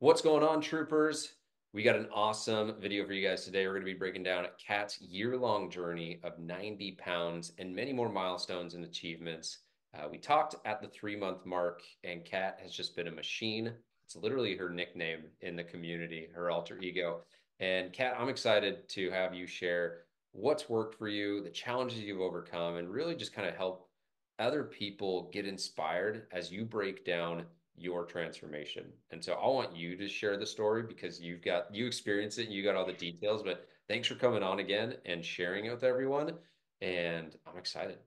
What's going on, troopers? We got an awesome video for you guys today. We're going to be breaking down Kat's year-long journey of 90 pounds and many more milestones and achievements. We talked at the 3-month mark, and Kat has just been a machine. It's literally her nickname in the community, her alter ego. And Kat, I'm excited to have you share what's worked for you, the challenges you've overcome, and really just kind of help other people get inspired as you break down your transformation. And so I want you to share the story because you experienced it and you got all the details, but thanks for coming on again and sharing it with everyone. And I'm excited.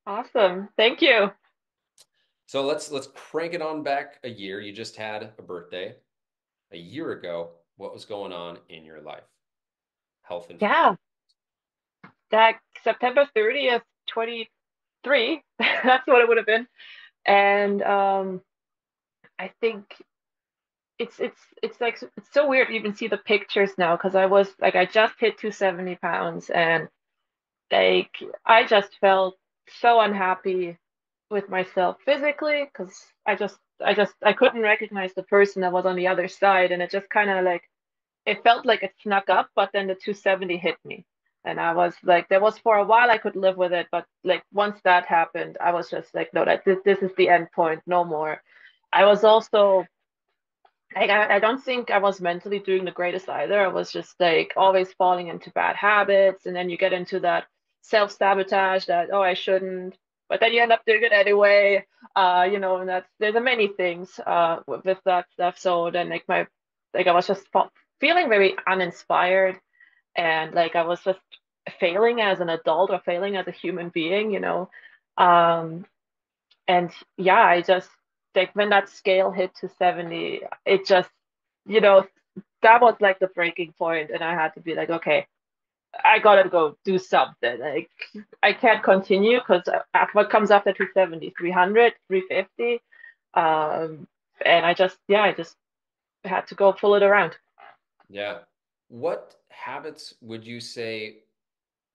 Awesome. Thank you. So let's crank it on back a year. You just had a birthday a year ago. What was going on in your life? Health and fitness. Yeah, that September 30th, 23, that's what it would have been. And I think it's like it's so weird to even see the pictures now because I just hit 270 pounds and like I just felt so unhappy with myself physically because I couldn't recognize the person that was on the other side, and it just kind of like it felt like it snuck up, but then the 270 hit me. And I was like, there was for a while I could live with it, but like once that happened, I was just like, no, that this is the end point, no more. I was also like, I don't think I was mentally doing the greatest either. I was just like always falling into bad habits, and then you get into that self-sabotage that, oh, I shouldn't, but then you end up doing it anyway. And that's there's a many things with that stuff. So then like I was just feeling very uninspired, and like I was just failing as an adult or failing as a human being. Um, and yeah, I just like when that scale hit to 70, it just, you know, that was like the breaking point, and I had to be like, okay, I gotta go do something. Like I can't continue because what comes after 270, 300, 350. And I just had to go pull it around. Yeah. What habits would you say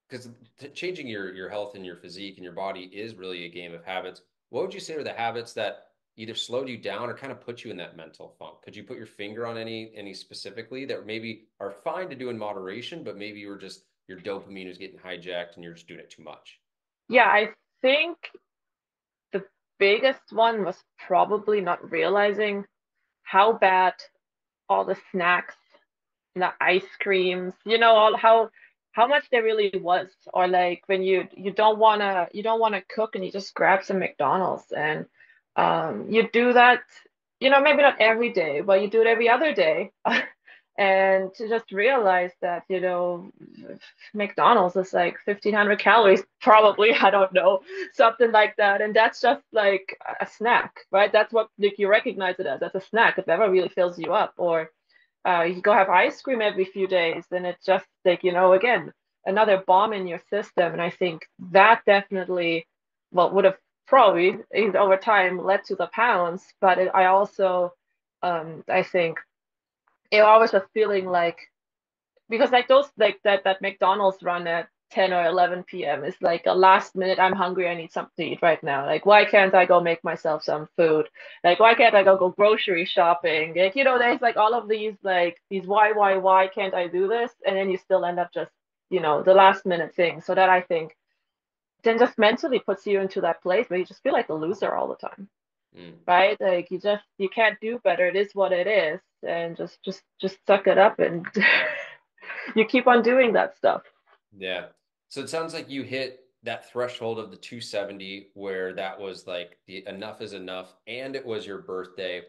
because changing your health and your physique and your body is really a game of habits. What would you say are the habits that either slowed you down or kind of put you in that mental funk? Could you put your finger on any specifically that maybe are fine to do in moderation, but maybe you were just your dopamine is getting hijacked and you're just doing it too much? Yeah, I think the biggest one was probably not realizing how bad all the snacks, the ice creams, all how much there really was. Or like when you don't wanna cook and you just grab some McDonald's, and you do that, maybe not every day, but you do it every other day. And to just realize that, McDonald's is like 1,500 calories, probably, I don't know, something like that. And that's just like a snack, right? That's what like, you recognize it as a snack. It never really fills you up. Or you go have ice cream every few days, then it's just like, again, another bomb in your system. And I think that definitely, well, would have probably over time led to the pounds. But I also, I think I was just feeling like, because like those, like that McDonald's run at 10 or 11 p.m. is like a last minute, I'm hungry, I need something to eat right now. Like, why can't I go make myself some food? Like, why can't I go grocery shopping? Like, there's like all of these, like, these why can't I do this? And then you still end up just, the last minute thing. So that I think then just mentally puts you into that place where you just feel like a loser all the time, Mm. right? Like you can't do better. It is what it is. And just suck it up, and you keep on doing that stuff. Yeah. So it sounds like you hit that threshold of the 270 where that was like the enough is enough and it was your birthday.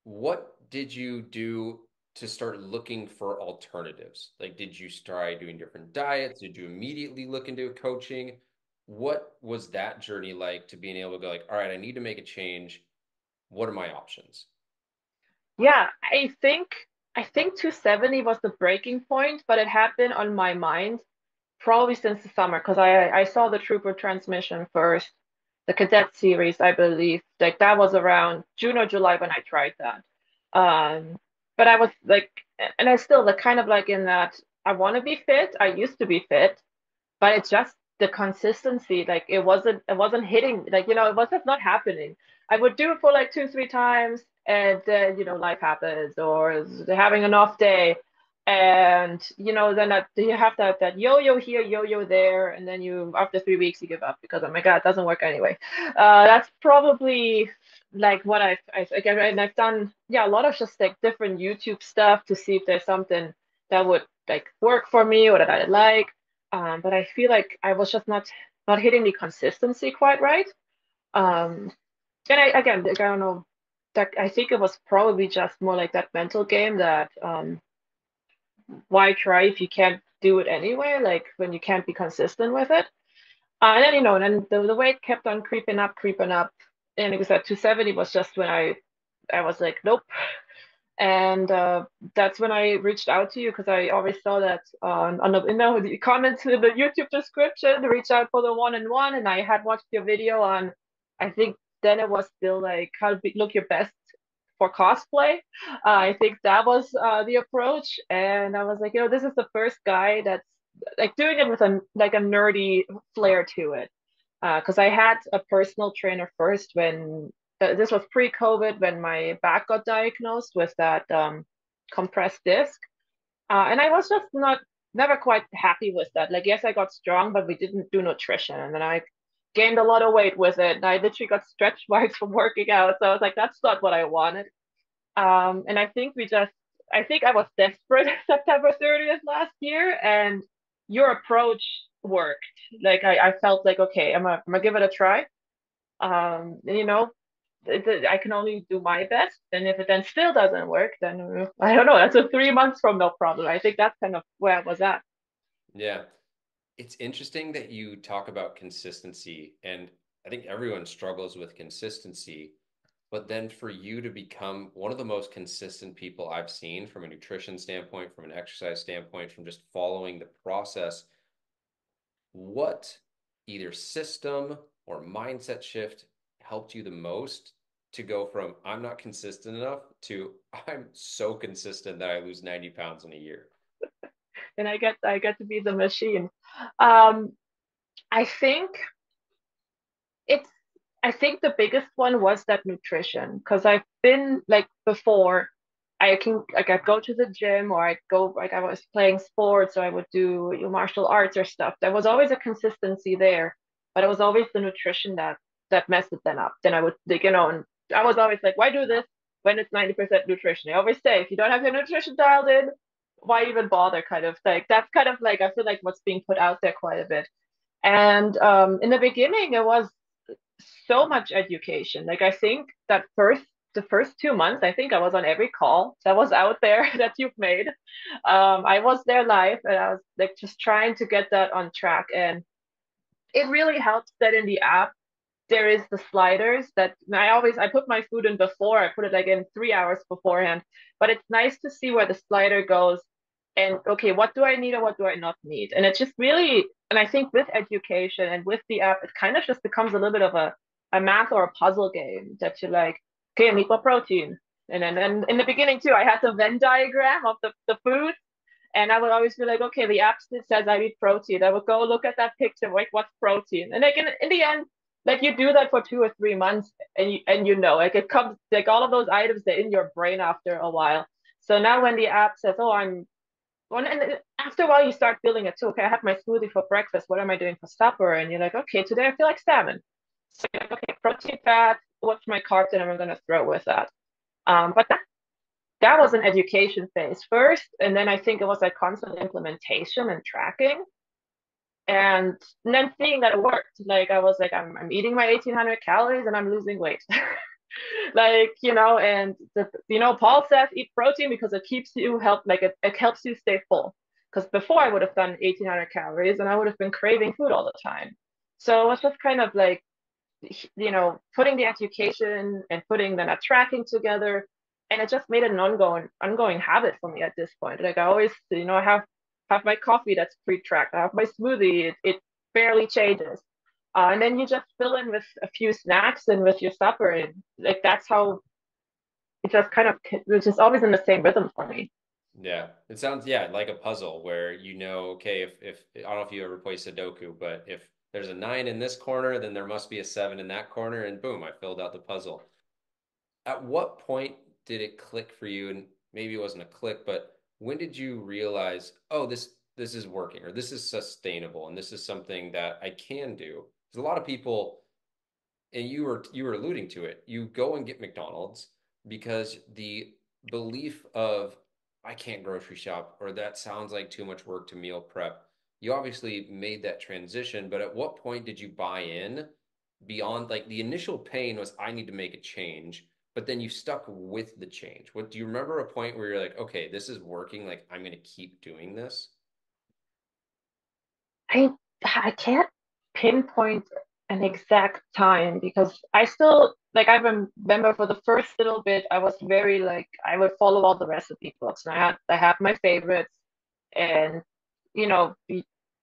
What did you do to start looking for alternatives? Like, did you try doing different diets? Did you immediately look into coaching? What was that journey like to being able to go like, all right, I need to make a change. What are my options? Yeah, I think 270 was the breaking point, but it had been on my mind probably since the summer because I saw the Trooper transmission first, the Cadet series, I believe. Like that was around June or July when I tried that. Um, but I was like, and I still like kind of like in that I want to be fit. I used to be fit, but it's just the consistency. Like it wasn't hitting. Like it was just not happening. I would do it for like 2, 3 times, and then life happens, or they're having an off day, and then you have that yo-yo here, yo-yo there, and then you after 3 weeks you give up because, oh my God, it doesn't work anyway. That's probably like what again, and I've done, yeah, a lot of just like different YouTube stuff to see if there's something that would like work for me or that I like. But I feel like I was just not hitting the consistency quite right. Um, and again, like, I don't know, that I think it was probably just more like that mental game that why try if you can't do it anyway, like when you can't be consistent with it. And then then the weight kept on creeping up, and it was at 270 was just when I was like, nope. And that's when I reached out to you because I always saw that on the comments in the YouTube description, reach out for the one-on-one, and I had watched your video on, I think then it was still like how to look your best for cosplay. I think that was the approach, and I was like, this is the first guy that's like doing it with a like a nerdy flair to it. Because I had a personal trainer first when this was pre-COVID when my back got diagnosed with that compressed disc. And I was just never quite happy with that. Like, yes, I got strong, but we didn't do nutrition. And then I gained a lot of weight with it. And I literally got stretch marks from working out. So I was like, that's not what I wanted. And I think I was desperate September 30th last year, and your approach worked. Like, I felt like, okay, I'm gonna give it a try. And, I can only do my best. And if it then still doesn't work, then I don't know. That's a 3 months from no problem. I think that's kind of where I was at. Yeah. It's interesting that you talk about consistency, and I think everyone struggles with consistency. But then for you to become one of the most consistent people I've seen from a nutrition standpoint, from an exercise standpoint, from just following the process, what either system or mindset shift helped you the most to go from I'm not consistent enough to I'm so consistent that I lose 90 pounds in a year? And I get to be the machine. Um, I think it's I think the biggest one was that nutrition because I've been like before. I'd go to the gym or I'd go like I was playing sports or I would do martial arts or stuff. There was always a consistency there, but it was always the nutrition that messed it then up. Then I would like and I was always like, why do this when it's 90% nutrition? I always say if you don't have your nutrition dialed in, why even bother? Kind of like that's kind of like I feel like what's being put out there quite a bit. And in the beginning, it was so much education. Like I think that the first 2 months, I think I was on every call that was out there that you've made. I was there live, and I was like just trying to get that on track. And it really helps that in the app there is the sliders that I put my food in before. I put it like in 3 hours beforehand. But it's nice to see where the slider goes and okay, what do I need or what do I not need? And it's just really, and I think with education and with the app, it kind of just becomes a little bit of a math or a puzzle game that you're like, okay, I need more protein. And in the beginning too, I had the Venn diagram of the food, and I would always be like, okay, the app says I need protein. I would go look at that picture, like what's protein? And like in the end, like you do that for 2 or 3 months, and like it comes like all of those items they're in your brain after a while. So now when the app says, oh, I'm well, and after a while, you start building it too. Okay, I had my smoothie for breakfast. What am I doing for supper? And you're like, okay, today I feel like salmon. So you're like, okay, protein, fat. What's my carbs? And I'm going to throw with that. But that was an education phase first, and then I think it was like constant implementation and tracking, and then seeing that it worked. Like I was like, I'm eating my 1,800 calories and I'm losing weight. Like and Paul says eat protein because it keeps you it helps you stay full, because before I would have done 1,800 calories and I would have been craving food all the time. So it was just kind of like putting the education and putting then a tracking together, and it just made it an ongoing habit for me at this point. Like I always I have my coffee that's pre-tracked. I have my smoothie. It barely changes. And then you just fill in with a few snacks and with your supper, and like that's how it just kind of, which is always in the same rhythm for me. Yeah, it sounds like a puzzle where okay, if I don't know if you ever play Sudoku, but if there's a nine in this corner, then there must be a seven in that corner, and boom, I filled out the puzzle. at what point did it click for you? And maybe it wasn't a click, but when did you realize, oh, this is working, or this is sustainable, and this is something that I can do? Because a lot of people, and you were alluding to it, you go and get McDonald's because the belief of I can't grocery shop, or that sounds like too much work to meal prep. You obviously made that transition, but at what point did you buy in beyond, like, the initial pain was I need to make a change, but then you stuck with the change? What do you remember, a point where you're like, okay, this is working, like I'm going to keep doing this? I I can't pinpoint an exact time because I still like I remember for the first little bit I was very like I would follow all the recipe books and I have my favorites and you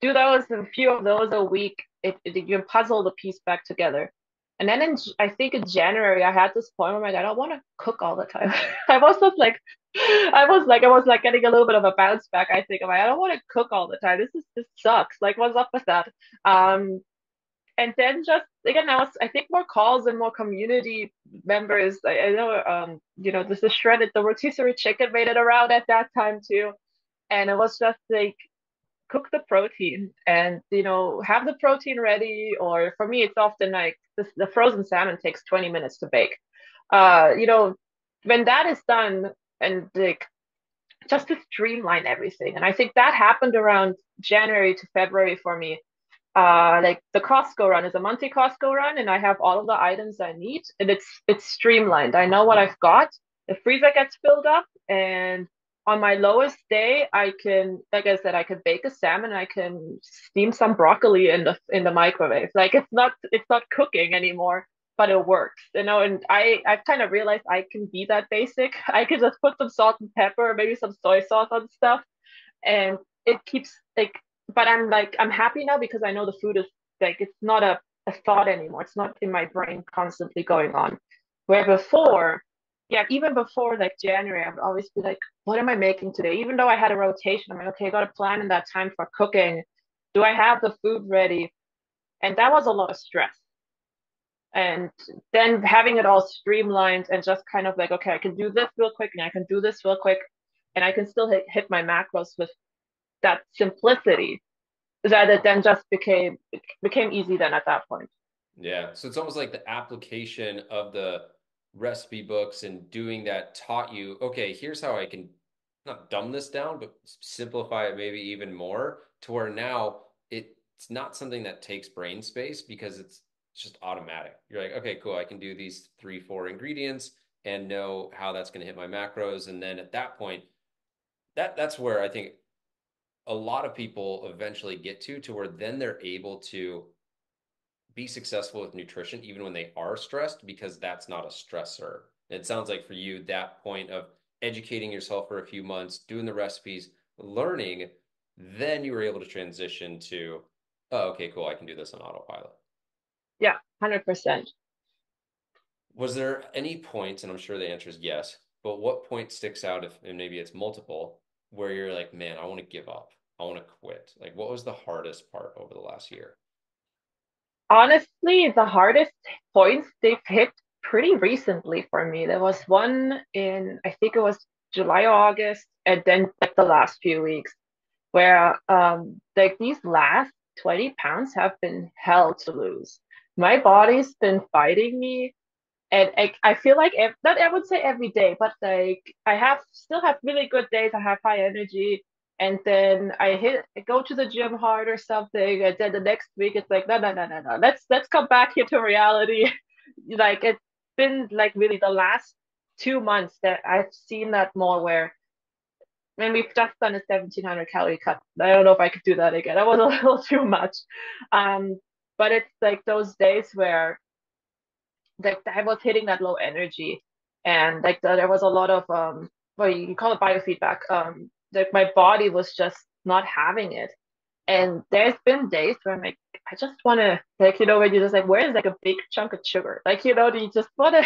do those a few of those a week you puzzle the piece back together. And then I think in January I had this point where I'm like I don't want to cook all the time. I was just like I was like getting a little bit of a bounce back. I think I'm like, I don't want to cook all the time. This sucks. Like, what's up with that? Um, and then just again, I think more calls and more community members. I know this is shredded. The rotisserie chicken made it around at that time too, and it was just like cook the protein and have the protein ready. Or for me, it's often like the frozen salmon takes 20 minutes to bake. Uh, you know, when that is done and like just to streamline everything. And I think that happened around January to February for me. Like the Costco run is a monthly Costco run, and I have all of the items I need, and it's streamlined. I know what I've got. The freezer gets filled up, and on my lowest day, I can, like I said, I could bake a salmon, I can steam some broccoli in the microwave. Like it's not cooking anymore, but it works, And I've kind of realized I can be that basic. I can just put some salt and pepper, maybe some soy sauce on stuff, and it keeps like but I'm happy now because I know the food is like it's not a thought anymore. It's not in my brain constantly going on. Where before, yeah, even before like January, I would always be like, what am I making today? Even though I had a rotation, I'm like, okay, I got a plan in that time for cooking. Do I have the food ready? And that was a lot of stress. And then having it all streamlined and just kind of like, okay, I can do this real quick and I can do this real quick and I can still hit my macros with that simplicity that it then just became easy then at that point. Yeah. So it's almost like the application of the recipe books and doing that taught you, okay, here's how I can not dumb this down, but simplify it maybe even more, to where now it's not something that takes brain space because it's just automatic. You're like, okay, cool. I can do these three, four ingredients and know how that's going to hit my macros. And then at that point, that's where I think a lot of people eventually get to where then they're able to be successful with nutrition even when they are stressed, because that's not a stressor. And it sounds like for you, that point of educating yourself for a few months, doing the recipes, learning, then you were able to transition to, oh, okay, cool, I can do this on autopilot. Yeah, 100%. Was there any point, and I'm sure the answer is yes, but what point sticks out, if, and maybe it's multiple, where you're like, man, I want to give up. I want to quit. Like, what was the hardest part over the last year? Honestly, the hardest points they've hit pretty recently for me. There was one in, I think it was July, August, and then like the last few weeks where like these last 20 pounds have been hell to lose. My body's been fighting me and I feel like not I would say every day, but like I still have really good days. I have high energy, and then I go to the gym hard or something, and then the next week it's like no. Let's come back here to reality. Like it's been like really the last 2 months that I've seen that more where. And we've just done a 1700 calorie cut. I don't know if I could do that again. That was a little too much. Um, but it's like those days where like I was hitting that low energy and like there was a lot of well you can call it biofeedback. Like my body was just not having it. And there's been days where I'm like, I just wanna like when you're just like, where's like a big chunk of sugar? Like, do you just wanna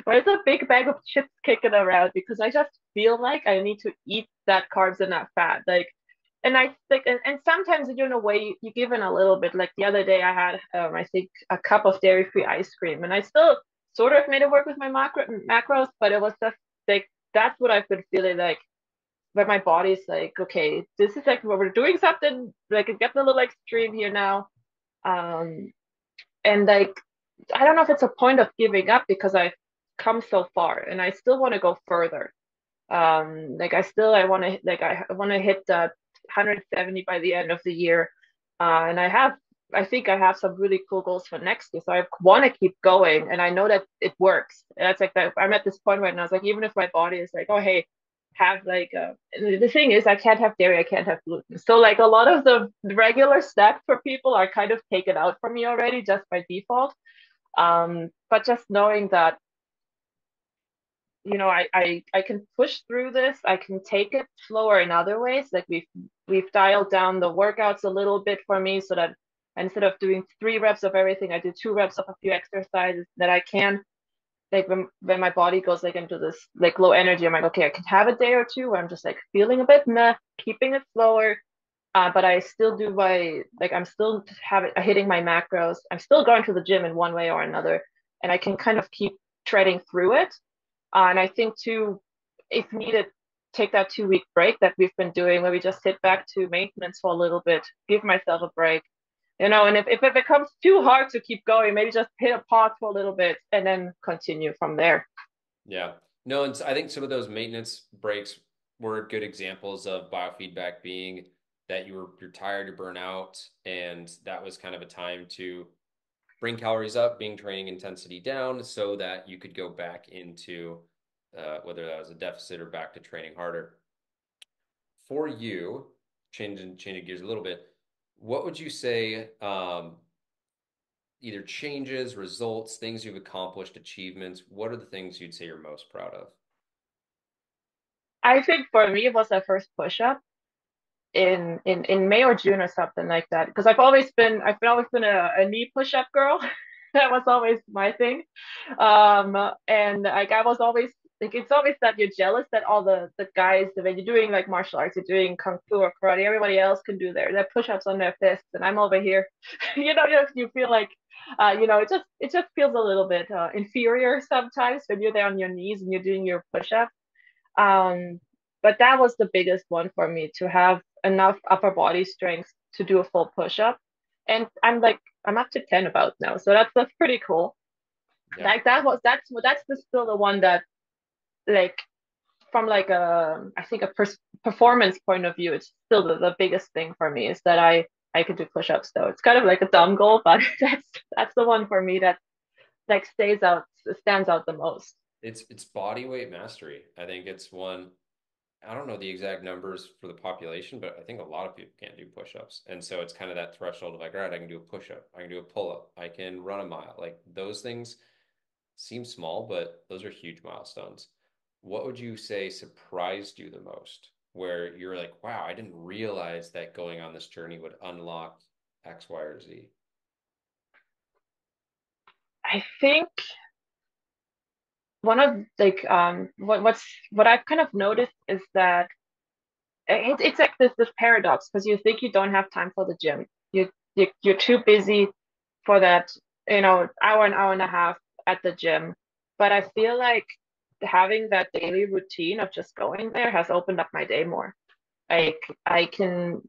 where's a big bag of chips kicking around? Because I just feel like I need to eat that carbs and that fat. Like and I think and sometimes in a way you give in a little bit. Like the other day I had I think a cup of dairy free ice cream and I still sort of made it work with my macros, but it was just like that's what I've been feeling like. But my body's like, okay, this is like we're doing something like it's getting a little extreme here now. Um, and like I don't know if it's a point of giving up because I've come so far and I still want to go further. Like I want to I want to hit that 170 by the end of the year. And I think I have some really cool goals for next year. So I want to keep going and I know that it works. And that's like that I'm at this point right now. It's like even if my body is like, oh hey, have like the thing is I can't have dairy, I can't have gluten. So like a lot of the regular snacks for people are kind of taken out from me already just by default. But just knowing that I can push through this. I can take it slower in other ways. Like we've dialed down the workouts a little bit for me so that instead of doing 3 reps of everything, I do 2 reps of a few exercises that I can. Like when my body goes like into this like low energy, I'm like, okay, I can have a day or two where I'm just like feeling a bit meh, keeping it slower. But I still do my like I'm still hitting my macros. I'm still going to the gym in one way or another, and I can kind of keep treading through it. And I think too, if needed, take that 2 week break that we've been doing where we just sit back to maintenance for a little bit, give myself a break, and if it becomes too hard to keep going, maybe just hit a pause for a little bit and then continue from there. Yeah. No, and I think some of those maintenance breaks were good examples of biofeedback being that you're tired, you burn out, and that was kind of a time to bring calories up, bring training intensity down, so that you could go back into whether that was a deficit or back to training harder. For you, changing gears a little bit, what would you say either changes, results, things you've accomplished, achievements? What are the things you'd say you're most proud of? I think for me, it was the first push up in May or June or something like that. Because I've always been a knee push up girl. That was always my thing. And like I was always like it's always that you're jealous that all the guys when you're doing like martial arts, you're doing kung fu or karate, everybody else can do their push ups on their fists, and I'm over here. You feel like it just feels a little bit inferior sometimes when you're there on your knees and you're doing your push ups. Um, but that was the biggest one for me to have enough upper body strength to do a full push up. And I'm up to 10 about now. So that's pretty cool. Yeah. Like still the one that like from like a I think a performance point of view, it's still the biggest thing for me is that I could do push-ups though. It's kind of like a dumb goal, but that's the one for me that like stands out the most. It's body weight mastery. I think it's one. I don't know the exact numbers for the population, but I think a lot of people can't do push-ups. And so it's kind of that threshold of like, all right, I can do a push-up, I can do a pull-up, I can run a mile. Like those things seem small, but those are huge milestones. What would you say surprised you the most? Where you're like, wow, I didn't realize that going on this journey would unlock X, Y, or Z. I think one of like what I've kind of noticed is that it's like this paradox because you think you don't have time for the gym. You're too busy for that, hour, an hour and a half at the gym. But I feel like having that daily routine of just going there has opened up my day more. Like I can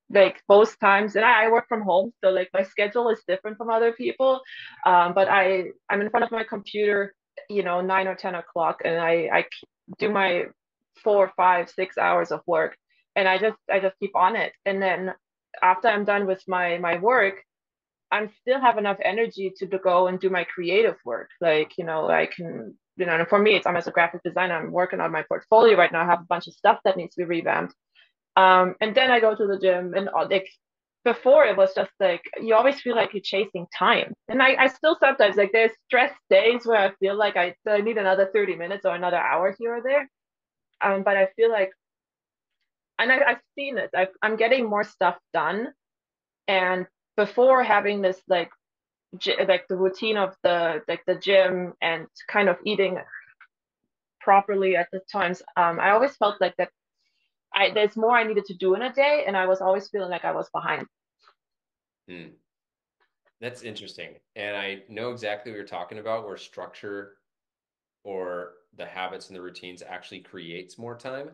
like most times and I work from home, so like my schedule is different from other people. But I'm in front of my computer, 9 or 10 o'clock, and I do my 4, 5, 6 hours of work, and I just keep on it. And then after I'm done with my work, I'm still have enough energy to go and do my creative work. Like, I can, and for me, I'm as a graphic designer, I'm working on my portfolio right now. I have a bunch of stuff that needs to be revamped. And then I go to the gym and like before it was just like you always feel like you're chasing time. And I still sometimes like there's stress days where I feel like I need another 30 minutes or another hour here or there. But I feel like and I've seen it. I'm getting more stuff done. And before having this like the routine of the gym and kind of eating properly at the times, I always felt like that there's more I needed to do in a day, and I was always feeling like I was behind. Hmm. That's interesting. And I know exactly what you're talking about, where structure or the habits and the routines actually creates more time.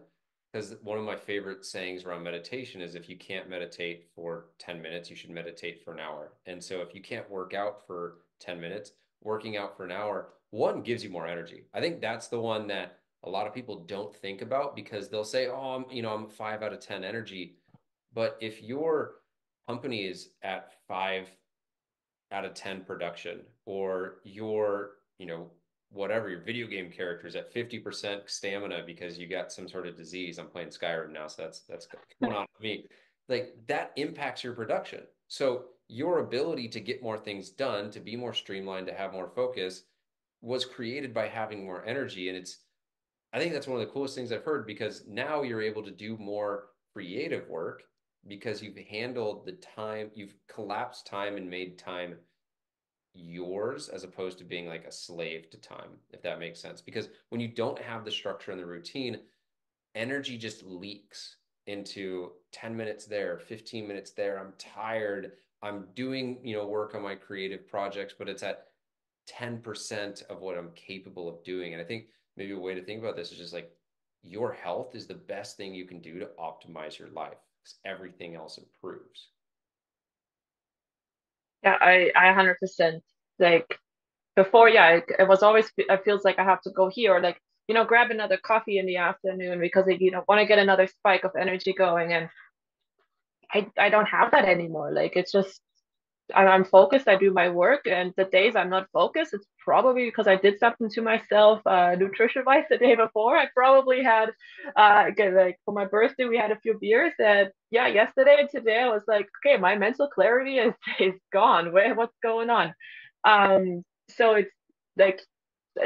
Because one of my favorite sayings around meditation is if you can't meditate for 10 minutes, you should meditate for an hour. And so if you can't work out for 10 minutes, working out for an hour, one gives you more energy. I think that's the one that a lot of people don't think about because they'll say, "Oh, I'm 5 out of 10 energy." But if your company is at 5 out of 10 production, or whatever, your video game characters at 50% stamina because you got some sort of disease. I'm playing Skyrim now, so that's going on with me. Like that impacts your production. So your ability to get more things done, to be more streamlined, to have more focus was created by having more energy. And I think that's one of the coolest things I've heard because now you're able to do more creative work because you've handled the time, you've collapsed time and made time yours as opposed to being like a slave to time, if that makes sense. Because when you don't have the structure and the routine, energy just leaks into 10 minutes there, 15 minutes there. I'm tired. I'm doing, work on my creative projects, but it's at 10% of what I'm capable of doing. And I think maybe a way to think about this is just like your health is the best thing you can do to optimize your life because everything else improves. Yeah, I 100% like before, yeah, it was always, it feels like I have to go here or like, grab another coffee in the afternoon because I, want to get another spike of energy going. And I don't have that anymore. Like it's just I'm focused, I do my work, and the days I'm not focused, it's probably because I did something to myself, nutrition-wise the day before. I probably had, again, like for my birthday, we had a few beers, and yeah, yesterday and today I was like, okay, my mental clarity is gone. What's going on? So it's like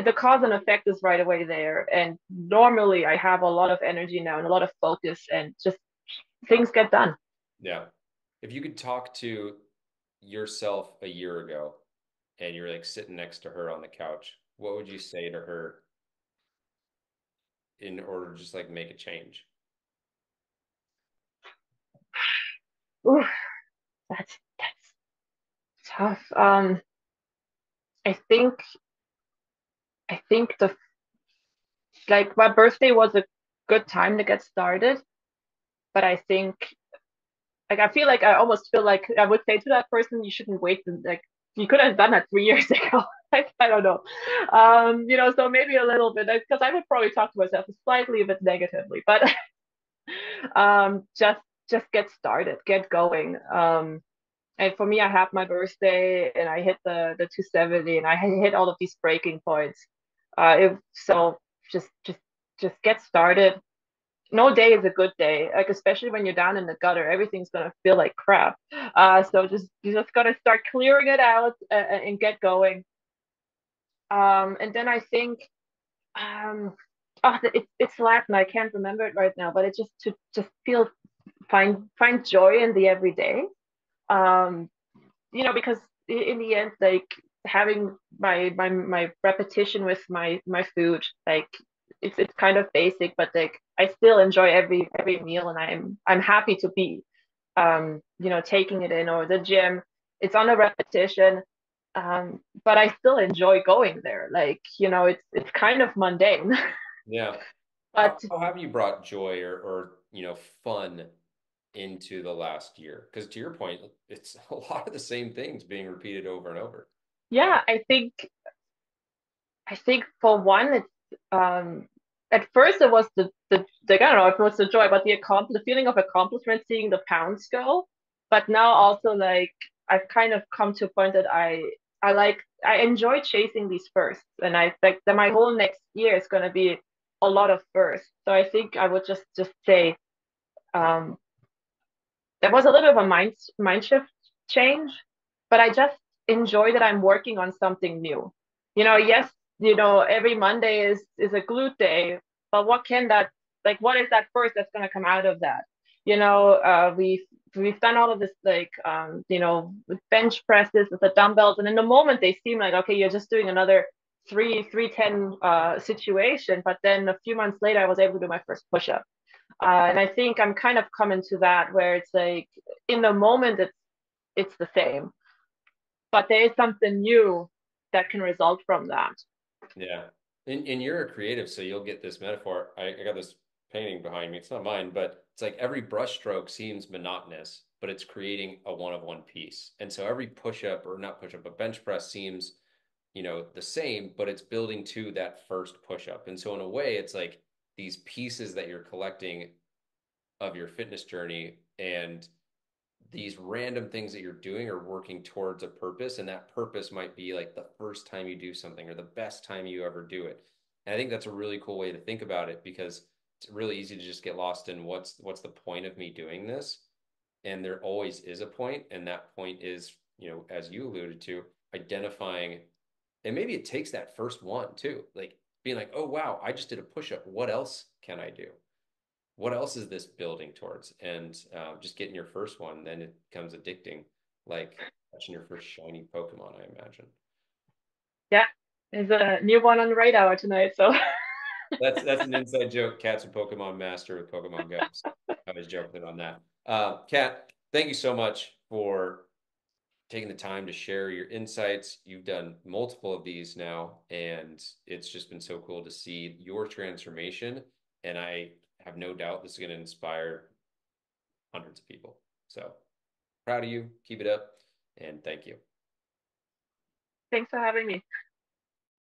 the cause and effect is right away there, and normally I have a lot of energy now and a lot of focus, and just things get done. Yeah. If you could talk to yourself a year ago and you're like sitting next to her on the couch, what would you say to her in order to just like make a change? Ooh, that's tough. I think I think the like my birthday was a good time to get started, but I think like I feel like I almost feel like I would say to that person, you shouldn't wait like you could have done that 3 years ago. I don't know. So maybe a little bit because I would probably talk to myself slightly a bit negatively, but just get started, get going. And for me, I had my birthday and I hit the 270 and I hit all of these breaking points. So just just get started. No day is a good day, like especially when you're down in the gutter, everything's gonna feel like crap. So you just gotta start clearing it out and get going. And then I think um, it's Latin. I can't remember it right now, but it just to just feel find joy in the everyday. Um, because in the end, like having my repetition with my food, like it's kind of basic, but like I still enjoy every meal, and I'm happy to be, taking it in or the gym. It's on a repetition, but I still enjoy going there. Like it's kind of mundane, Yeah. How, but how have you brought joy or fun into the last year? Because to your point, it's a lot of the same things being repeated over and over. yeah, I think for one, it's at first it was the like I don't know if it was the joy, but the feeling of accomplishment, seeing the pounds go. But now also like I've kind of come to a point that I enjoy chasing these firsts, and I think that my whole next year is going to be a lot of firsts. So I think I would just say um there was a little bit of a mind shift change, but I just enjoy that I'm working on something new. Yes, every Monday is a glute day, but what is that first that's going to come out of that? We've done all of this like with bench presses with the dumbbells, and in the moment they seem like okay, you're just doing another 310 situation, but then a few months later I was able to do my first push up. And I think I'm kind of coming to that where it's like in the moment it's the same. but there is something new that can result from that. Yeah. And you're a creative, so you'll get this metaphor. I got this painting behind me. It's not mine, but it's like every brush stroke seems monotonous, but it's creating a one of one piece. And so every push up, or not push up, but bench press seems, the same, but it's building to that first push up. And so in a way, it's like these pieces that you're collecting of your fitness journey, and these random things that you're doing are working towards a purpose, and that purpose might be like the first time you do something or the best time you ever do it. And I think that's a really cool way to think about it, because it's really easy to just get lost in what's the point of me doing this. And there always is a point, and that point is, as you alluded to, identifying. And maybe it takes that first one too, like being like, oh wow, I just did a push-up, what else can I do? What else is this building towards? And just getting your first one, then it becomes addicting, like catching your first shiny Pokemon, I imagine. Yeah, there's a new one on the radar tonight. So That's an inside joke. Cat's a Pokemon master with Pokemon Go. So I was joking on that. Cat, thank you so much for taking the time to share your insights. You've done multiple of these now, and it's just been so cool to see your transformation. And I have no doubt this is going to inspire hundreds of people. So proud of you. Keep it up. And thank you. thanks for having me.